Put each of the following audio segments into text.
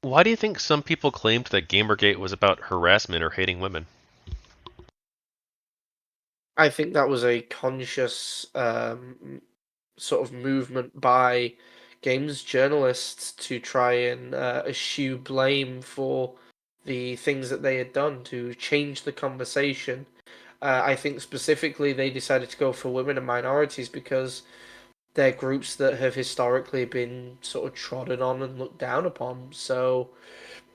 Why do you think some people claimed that GamerGate was about harassment or hating women? I think that was a conscious sort of movement by games journalists to try and eschew blame for the things that they had done to change the conversation. I think specifically they decided to go for women and minorities because they're groups that have historically been sort of trodden on and looked down upon. So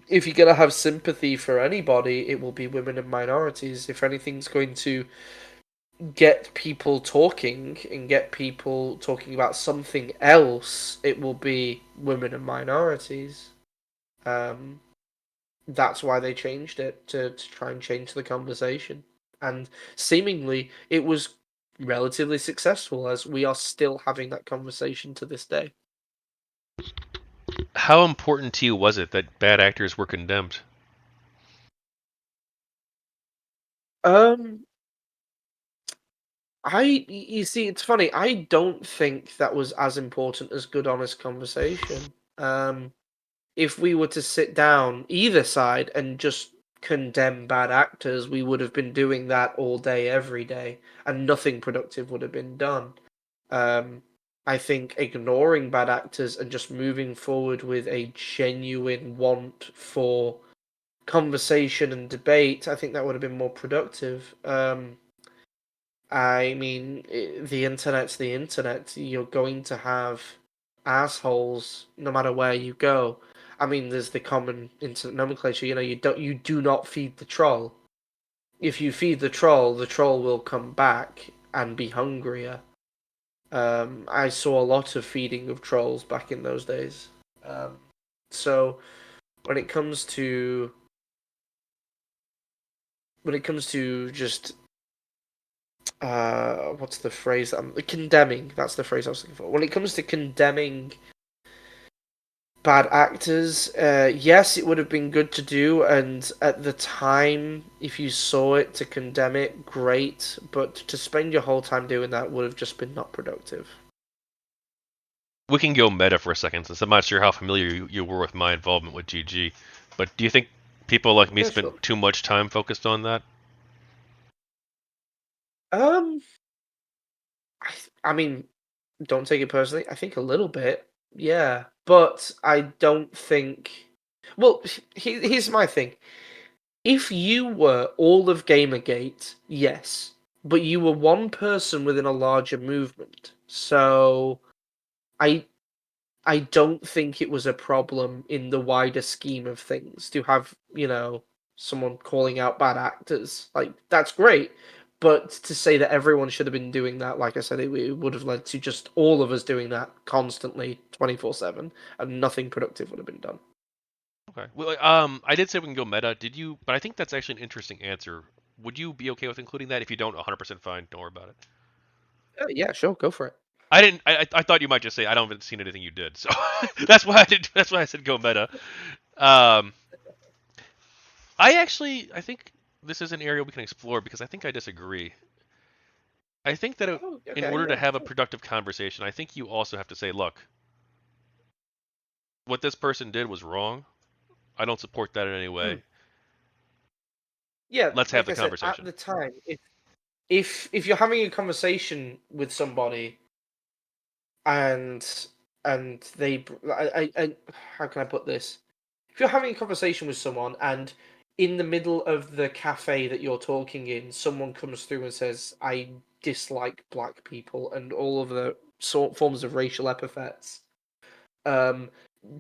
if you're going to have sympathy for anybody, it will be women and minorities. If anything's going to get people talking and get people talking about something else, it will be women and minorities. Um, that's why they changed it to try and change the conversation. And seemingly, it was relatively successful as we are still having that conversation to this day. How important to you was it that bad actors were condemned? Um, you see, it's funny. I don't think that was as important as good, honest conversation. If we were to sit down either side and just condemn bad actors, we would have been doing that all day, every day, and nothing productive would have been done. Um, I think ignoring bad actors and just moving forward with a genuine want for conversation and debate, I think that would have been more productive. I mean, the internet's the internet. You're going to have assholes no matter where you go. I mean, there's the common internet nomenclature. You do not feed the troll. If you feed the troll will come back and be hungrier. I saw a lot of feeding of trolls back in those days. Um, so when it comes to just what's the phrase? Condemning. That's the phrase I was looking for. When it comes to condemning bad actors, yes, it would have been good to do, and at the time, if you saw it to condemn it, great. But to spend your whole time doing that would have just been not productive. We can go meta for a second, since I'm not sure how familiar you were with my involvement with GG. But do you think people like me Yeah, spend sure. too much time focused on that? Um, I mean, don't take it personally. I think a little bit, yeah, but I don't think. Well, here's my thing. If you were all of Gamergate, yes, but you were one person within a larger movement. So I I don't think it was a problem in the wider scheme of things to have, someone calling out bad actors. Like that's great. But to say that everyone should have been doing that, like I said, it would have led to just all of us doing that constantly, 24/7, and nothing productive would have been done. Okay. Well, I did say we can go meta. Did you? But I think that's actually an interesting answer. Would you be okay with including that? If you don't, 100% fine. Don't worry about it. Yeah, sure, go for it. I didn't. I thought you might just say I don't haven't seen anything you did. So that's why I did. That's why I said go meta. Um, I think this is an area we can explore because I think I disagree. I think that Oh, in okay, order to yeah, have a sure. productive conversation, I think you also have to say, look, what this person did was wrong. I don't support that in any Hmm. way. Yeah, Let's have like the I said, at conversation. the time, if you're having a conversation with somebody and they, how can I put this? If you're having a conversation with someone and in the middle of the cafe that you're talking in, someone comes through and says, "I dislike black people," and all of the sort forms of racial epithets, um,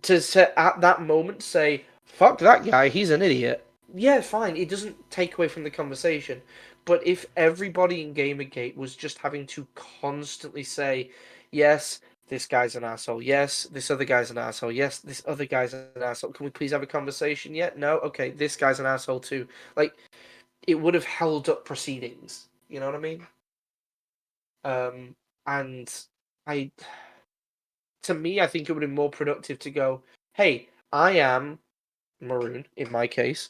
to say, at that moment say, "Fuck that guy, he's an idiot." Yeah, fine. It doesn't take away from the conversation. But if everybody in Gamergate was just having to constantly say, "Yes, this guy's an asshole. Yes, this other guy's an asshole. Yes, this other guy's an asshole. Can we please have a conversation yet? No, okay, this guy's an asshole too." Like it would have held up proceedings. You know what I mean? And I to me, I think it would have been more productive to go, "Hey, I am Maroon in my case.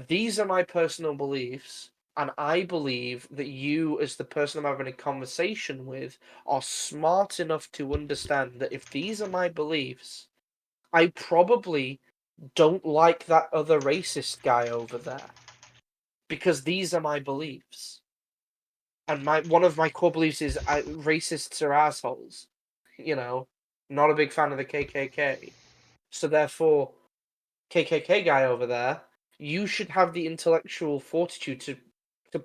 These are my personal beliefs, and I believe that you, as the person I'm having a conversation with, are smart enough to understand that if these are my beliefs, I probably don't like that other racist guy over there because these are my beliefs. And one of my core beliefs is racists are assholes. You know, not a big fan of the KKK. So therefore, KKK guy over there, you should have the intellectual fortitude to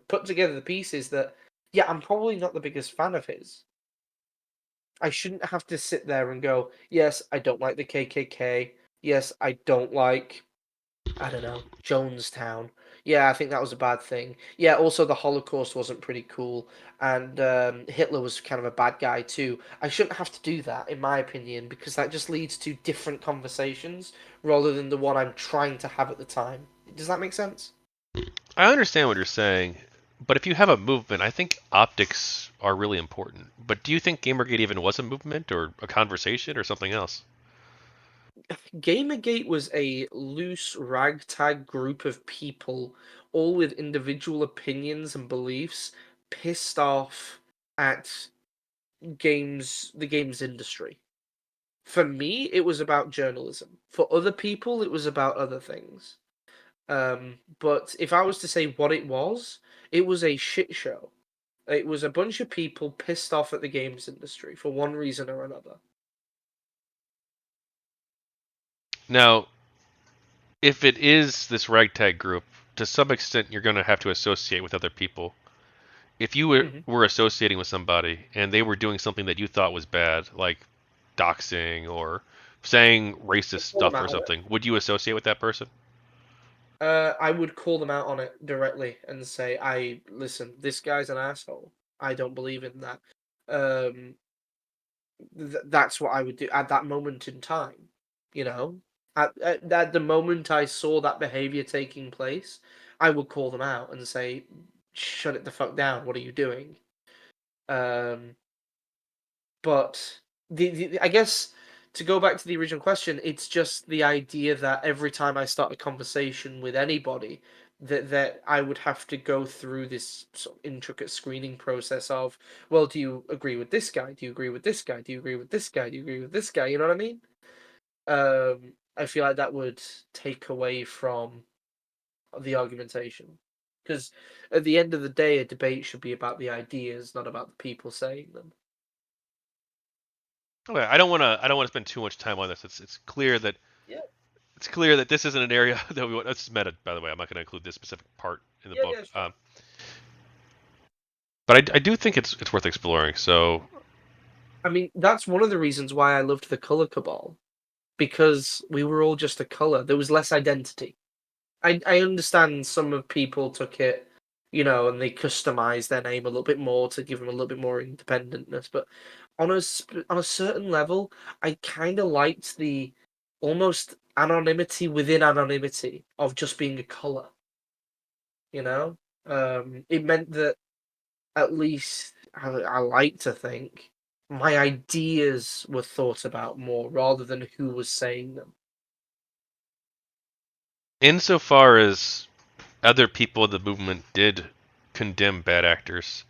put together the pieces that, yeah, I'm probably not the biggest fan of his. I shouldn't have to sit there and go, yes, I don't like the KKK. Yes, I don't like, I don't know, Jonestown. Yeah, I think that was a bad thing. Yeah, also the Holocaust wasn't pretty cool, and Hitler was kind of a bad guy too. I shouldn't have to do that, in my opinion, because that just leads to different conversations rather than the one I'm trying to have at the time. Does that make sense? I understand what you're saying, but if you have a movement, I think optics are really important. But do you think Gamergate even was a movement or a conversation or something else? Gamergate was a loose ragtag group of people, all with individual opinions and beliefs, pissed off at the games industry. For me, it was about journalism. For other people, it was about other things. But if I was to say what it was a shit show. It was a bunch of people pissed off at the games industry for one reason or another. Now, if it is this ragtag group, to some extent you're going to have to associate with other people. If you Hmm. were associating with somebody and they were doing something that you thought was bad, like doxing or saying racist Call them stuff or out on it. something, would you associate with that person? I would call them out on it directly and say, "I listen. This guy's an asshole. I don't believe in that." Um, that's what I would do at that moment in time. You know, at the moment I saw that behavior taking place, I would call them out and say, "Shut it the fuck down. What are you doing?" Um, but I guess to go back to the original question, it's just the idea that every time I start a conversation with anybody, that I would have to go through this sort of intricate screening process of, well, do you agree with this guy? Do you agree with this guy? Do you agree with this guy? Do you agree with this guy? You know what I mean? I feel like that would take away from the argumentation. Because at the end of the day, a debate should be about the ideas, not about the people saying them. Okay, I don't want to spend too much time on this. Yeah, It's clear that this isn't an area that we want. That's meta, by the way. I'm not going to include this specific part in the yeah, book. yeah, sure. But I do think it's worth exploring. So I mean, that's one of the reasons why I loved the color cabal because we were all just a color. There was less identity. I understand some of people took it, and they customized their name a little bit more to give them a little bit more independentness. But on a certain level, I kind of liked the almost anonymity within anonymity of just being a color. You know, it meant that at least I like to think my ideas were thought about more rather than who was saying them. insofar as other people in the movement did condemn bad actors,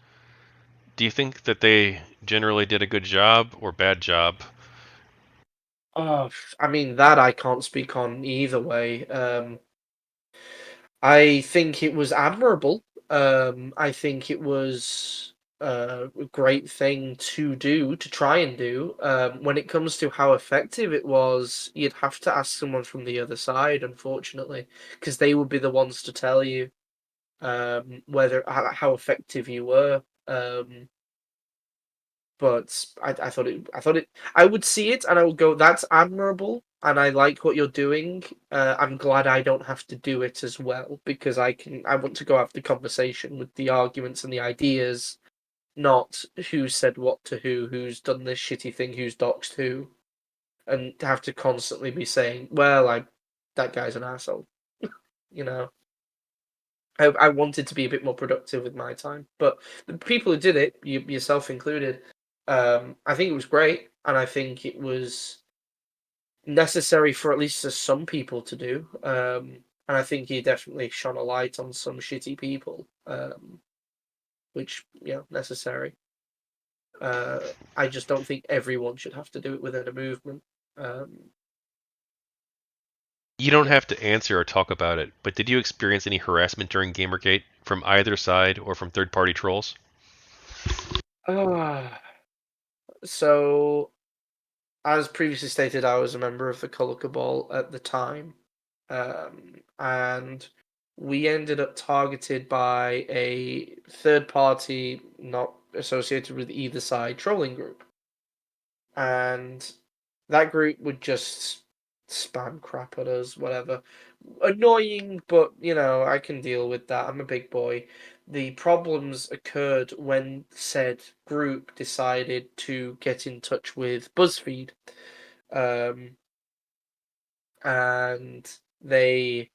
do you think that they generally did a good job or bad job? Oh, I mean that I can't speak on either way. I think it was admirable. I think it was a great thing to do, to try and do. When it comes to how effective it was, you'd have to ask someone from the other side, unfortunately, because they would be the ones to tell you whether how effective you were. But I would see it and I would go, "That's admirable, and I like what you're doing. I'm glad I don't have to do it as well because I want to go have the conversation with the arguments and the ideas, not who said what to who's done this shitty thing, who's doxed who, and to have to constantly be saying, well, I that guy's an asshole." You know. I wanted to be a bit more productive with my time, but the people who did it, yourself included, I think it was great, and I think it was necessary for at least some people to do. And I think he definitely shone a light on some shitty people, which necessary. I just don't think everyone should have to do it within a movement. Um, You don't Yeah. have to answer or talk about it, but did you experience any harassment during Gamergate from either side or from third-party trolls? Ah, so, as previously stated, I was a member of the Color Cabal at the time, and we ended up targeted by a third party not associated with either side trolling group. And that group would just spam crap at us, whatever. Annoying, but I can deal with that. I'm a big boy. The problems occurred when said group decided to get in touch with BuzzFeed, um, and they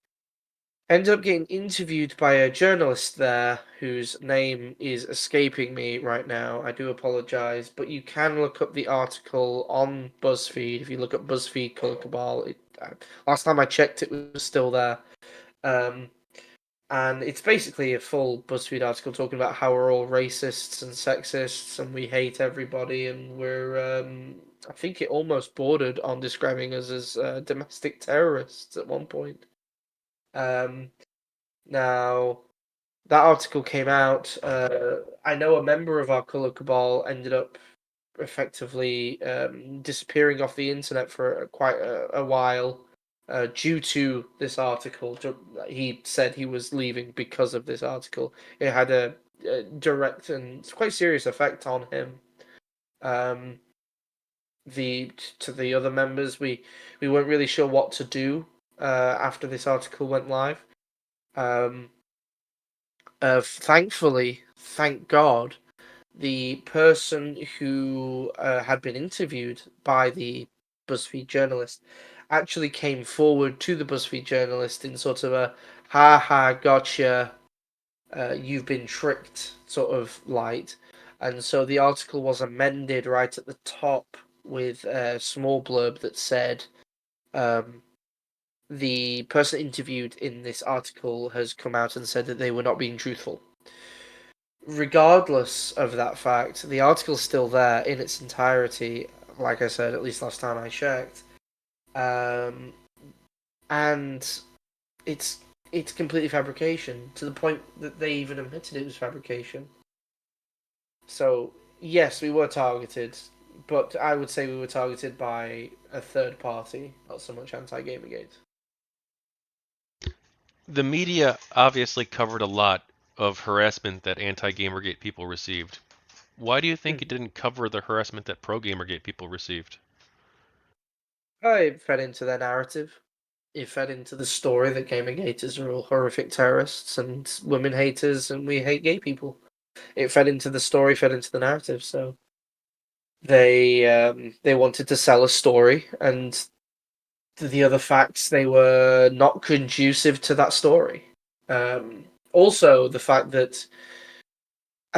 ended up getting interviewed by a journalist there whose name is escaping me right now. I do apologize, but you can look up the article on BuzzFeed. If you look up BuzzFeed Color Cabal, last time I checked, it was still there. Um, and it's basically a full BuzzFeed article talking about how we're all racists and sexists and we hate everybody and I think it almost bordered on describing us as domestic terrorists at one point. Um, Now, that article came out. I know a member of our Color Cabal ended up effectively disappearing off the internet for quite a while due to this article. He said he was leaving because of this article. It had a direct and quite serious effect on him. Um, the to the other members, we weren't really sure what to do after this article went live. Um, Thankfully, thank God, the person who had been interviewed by the BuzzFeed journalist actually came forward to the BuzzFeed journalist in sort of a "ha ha, gotcha, you've been tricked" sort of light. And so the article was amended right at the top with a small blurb that said, um, the person interviewed in this article has come out and said that they were not being truthful. Regardless of that fact, the article's still there in its entirety, like I said, at least last time I checked. Um, and it's it's completely fabrication to the point that they even admitted it was fabrication. So yes, we were targeted, but I would say we were targeted by a third party, not so much anti-Gamergate. The media obviously covered a lot of harassment that anti-Gamergate people received. Why do you think it Mhm. didn't cover the harassment that pro-Gamergate people received? It fed into their narrative. It fed into the story that Gamergaters are all horrific terrorists and women haters, and we hate gay people. It fed into the story, fed into the narrative. So they wanted to sell a story, and the other facts they were not conducive to that story. Also, the fact that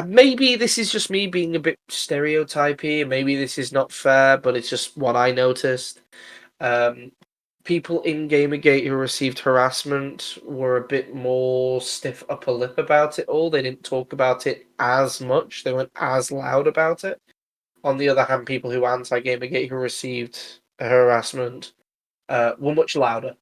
maybe this is just me being a bit stereotypy, and maybe this is not fair, but it's just what I noticed. Um, People in Gamergate who received harassment were a bit more stiff upper lip about it all. They didn't talk about it as much. They weren't as loud about it. On the other hand, people who anti Gamergate who received harassment were much louder.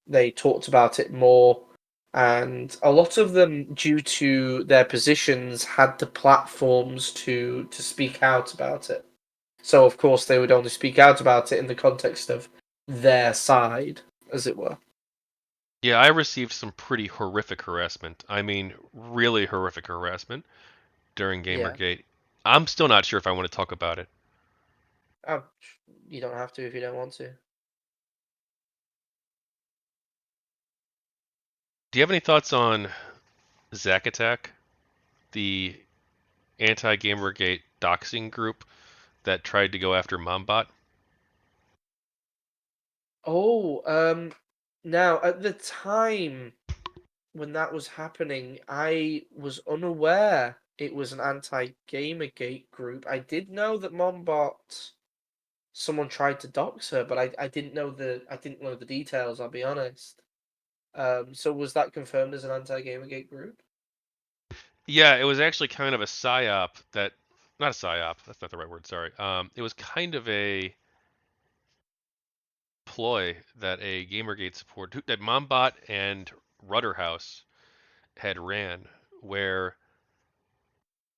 They talked about it more, and a lot of them, due to their positions, had the platforms to speak out about it. So of course they would only speak out about it in the context of their side, as it were. Yeah, I received some pretty horrific harassment. I mean, really horrific harassment during Yeah. Gamergate. I'm still not sure if I want to talk about it. Oh, you don't have to if you don't want to. Do you have any thoughts on ZachAttack, the anti-Gamergate doxing group that tried to go after Mombot? Oh, now at the time when that was happening, I was unaware it was an anti-Gamergate group. I did know that Mombot someone tried to dox her, but I didn't know the details, I'll be honest. So was that confirmed as an anti-Gamergate group? Yeah, it was actually kind of a psyop that, not a psyop, that's not the right word, sorry. It was kind of a ploy that a GamerGate support that Mombot and Rudderhouse had ran, where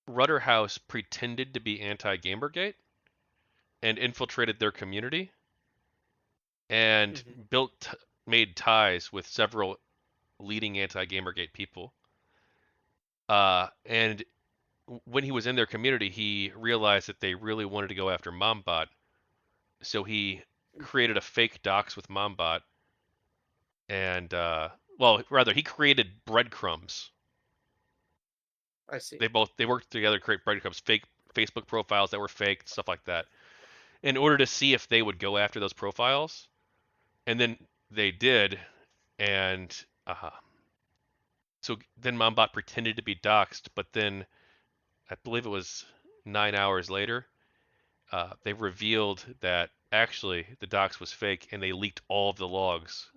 Rudderhouse pretended to be anti-GamerGate and infiltrated their community and Mhm. made ties with several leading anti-GamerGate people. And when he was in their community, he realized that they really wanted to go after Mombot, so he created a fake docs with Mombot, and well, rather, he created breadcrumbs. I see. They worked together to create breadcrumbs, fake Facebook profiles that were fake, stuff like that, in order to see if they would go after those profiles. And then they did, and so then Mombot pretended to be doxxed, but then I believe it was 9 hours later, they revealed that actually the dox was fake, and they leaked all of the logs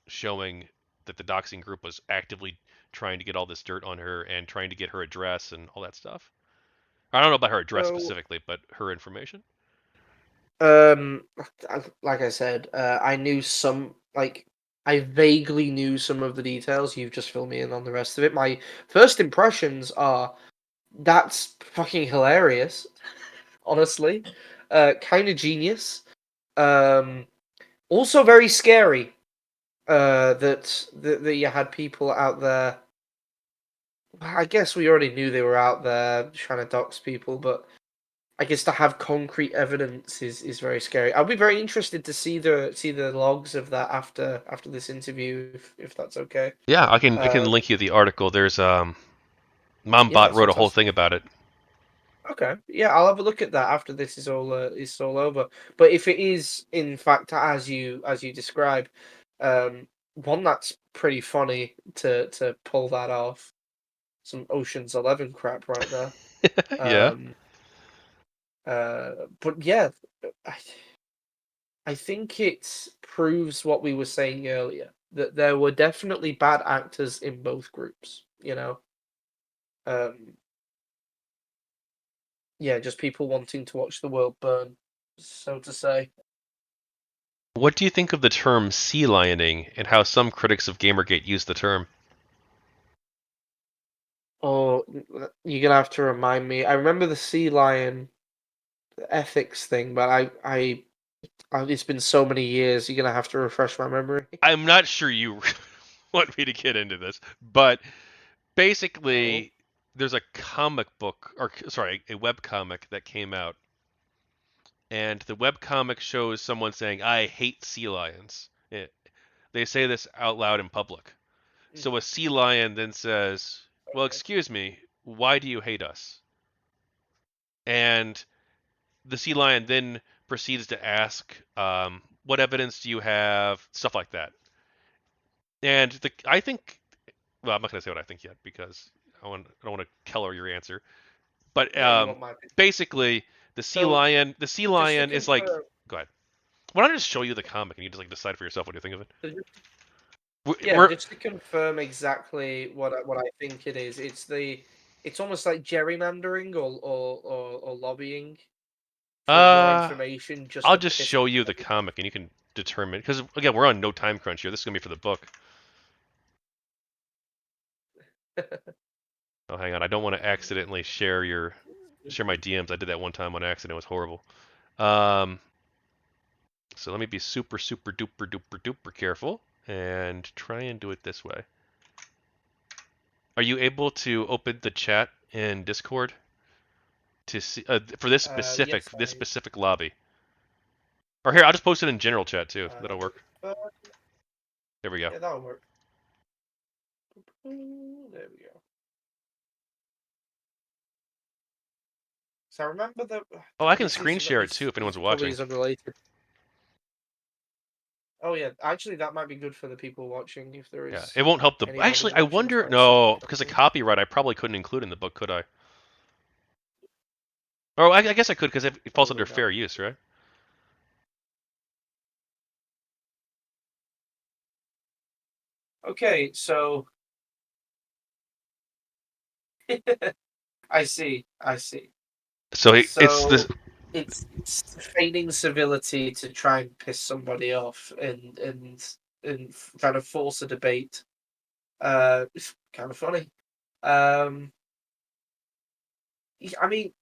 showing that the doxing group was actively trying to get all this dirt on her and trying to get her address and all that stuff. I don't know about her address So, specifically, but her information. um, like I said, I knew some, like, I vaguely knew some of the details. You've just filled me in on the rest of it. My first impressions are that's fucking hilarious, honestly. Kind of genius. Um, Also very scary. That you had people out there. I guess we already knew they were out there trying to dox people, but I guess to have concrete evidence is very scary. I'll be very interested to see the logs of that after this interview, if that's okay. Yeah, I can Um, link you the article. There's yeah, Mombot that's wrote a whole fantastic. thing about it. Okay, yeah, I'll have a look at that after this is all over. But if it is in fact as you describe, one that's pretty funny to pull that off. Some Ocean's 11 crap right there. Yeah. Um, but yeah, I, I think it proves what we were saying earlier that there were definitely bad actors in both groups. Um, yeah, just people wanting to watch the world burn, so to say. What do you think of the term sealioning and how some critics of Gamergate use the term? Or you're gonna have to remind me. I remember the sea lion ethics thing, but it's been so many years. You're gonna have to refresh my memory. I'm not sure you want me to get into this, but Oh, basically, there's a comic book, or sorry, a web comic that came out, and the web comic shows someone saying, "I hate sea lions." They say this out loud in public. So mhm, a sea lion then says, "Well, okay. excuse me, why do you hate us?" And the sea lion then proceeds to ask, "What evidence do you have?" Stuff like that. And I think, well, I'm not going to say what I think yet because I don't want to color your answer. But Yeah, you want my opinion. basically, So the sea just to lion is like, confirm, go ahead. Why don't I just show you the comic and you just like decide for yourself what you think of it? so yeah, We're just to confirm exactly what I think it is, it's almost like gerrymandering or lobbying for more uh, information just I'll to just piss show you people the comic and you can determine because again we're on no time crunch here. This is gonna be for the book. off. Oh, hang on. I don't want to accidentally share my DMs. I did that one time on accident. It was horrible. Um, so let me be super super duper duper duper careful and try and do it this way. Are you able to open the chat in Discord to see for Yes, this specific lobby? Or here, I'll just post it in general chat too. let That'll me work. confirm. There we go. Yeah, that'll work. There we go. So I remember that Oh, I can this screen share it too this if anyone's probably watching. is unrelated. Oh yeah, actually that might be good for the people watching if there Yeah, is it won't help the. anybody Actually, I watching wonder. trying to see No, what's because of happening. copyright, I probably couldn't include in the book, could I? Or I guess I could because it falls under Probably not. fair use, right? Okay, so I see. So it's this. So it's feigning civility to try and piss somebody off and kind of force a debate. It's kind of funny. Um, I mean,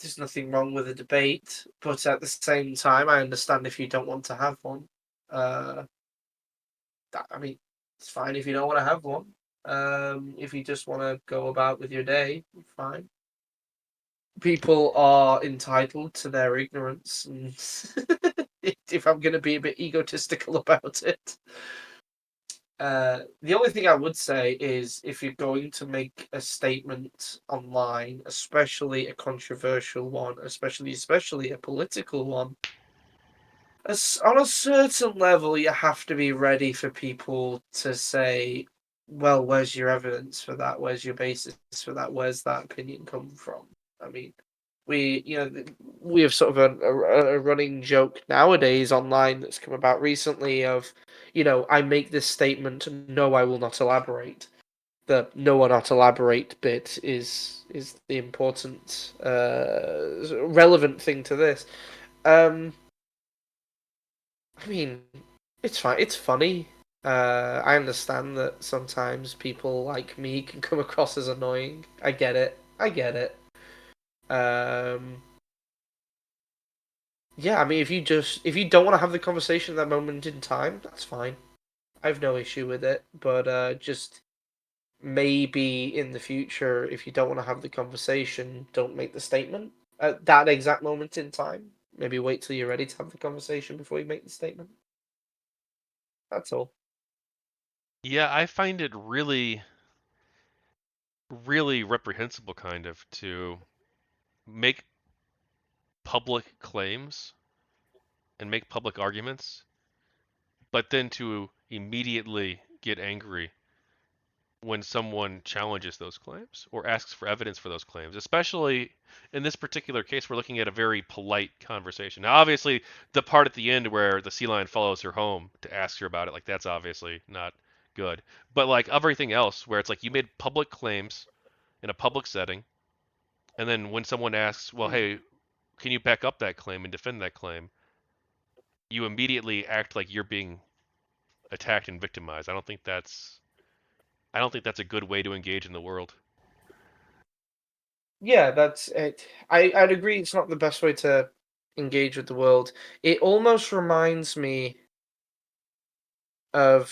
there's nothing wrong with a debate, but at the same time, I understand if you don't want to have one. Uh, I mean, it's fine if you don't want to have one. If you just want to go about with your day, fine. People are entitled to their ignorance, and if I'm going to be a bit egotistical about it. The only thing I would say is if you're going to make a statement online, especially a controversial one, especially a political one, on a certain level, you have to be ready for people to say, "Well, where's your evidence for that? Where's your basis for that? Where's that opinion come from?" I mean, we have sort of a running joke nowadays online that's come about recently of, I make this statement, no, I will not elaborate. The "no, will not elaborate" bit is the important, relevant thing to this. Um, I mean, it's fine. It's funny. I understand that sometimes people like me can come across as annoying. I get it. I get it. Um, yeah, I mean, if you don't want to have the conversation at that moment in time, that's fine. I have no issue with it. But just maybe in the future, if you don't want to have the conversation, don't make the statement at that exact moment in time. Maybe wait till you're ready to have the conversation before you make the statement. That's all. Yeah, I find it really, really reprehensible, kind of, to make public claims and make public arguments, but then to immediately get angry when someone challenges those claims or asks for evidence for those claims. Especially in this particular case, we're looking at a very polite conversation. Now, obviously, the part at the end where the sea lion follows her home to ask her about it, like that's obviously not good. But like everything else, where it's like you made public claims in a public setting, and then when someone asks, well, Mm. hey, can you back up that claim and defend that claim? You immediately act like you're being attacked and victimized. I don't think that's a good way to engage in the world. Yeah, that's it. I'd agree it's not the best way to engage with the world. It almost reminds me of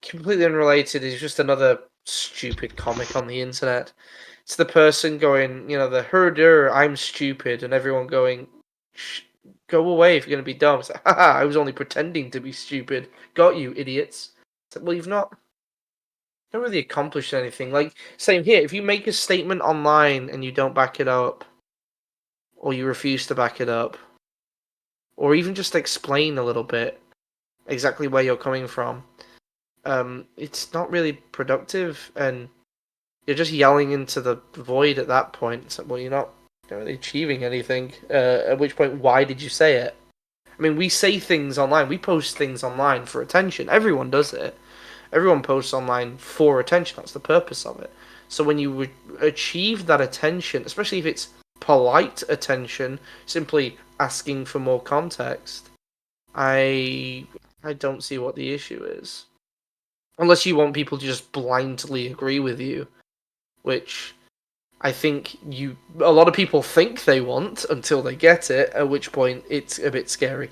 completely unrelated. It's just another stupid comic on the internet. It's the person going, the herder, I'm stupid, and everyone going, Shh, go away if you're gonna be dumb. It's like, haha, I was only pretending to be stupid. Got you, idiots. It's like, well, you've not really accomplished anything. Like, same here. If you make a statement online and you don't back it up, or you refuse to back it up, or even just explain a little bit exactly where you're coming from, it's not really productive, and you're just yelling into the void at that point. It's like, well, you're not really achieving anything. At which point, why did you say it? I mean, we say things online. We post things online for attention. Everyone does it. Everyone posts online for attention. That's the purpose of it. So when you achieve that attention, especially if it's polite attention, simply asking for more context, I I don't see what the issue is. Unless you want people to just blindly agree with you, which I think a lot of people think they want until they get it, at which point it's a bit scary.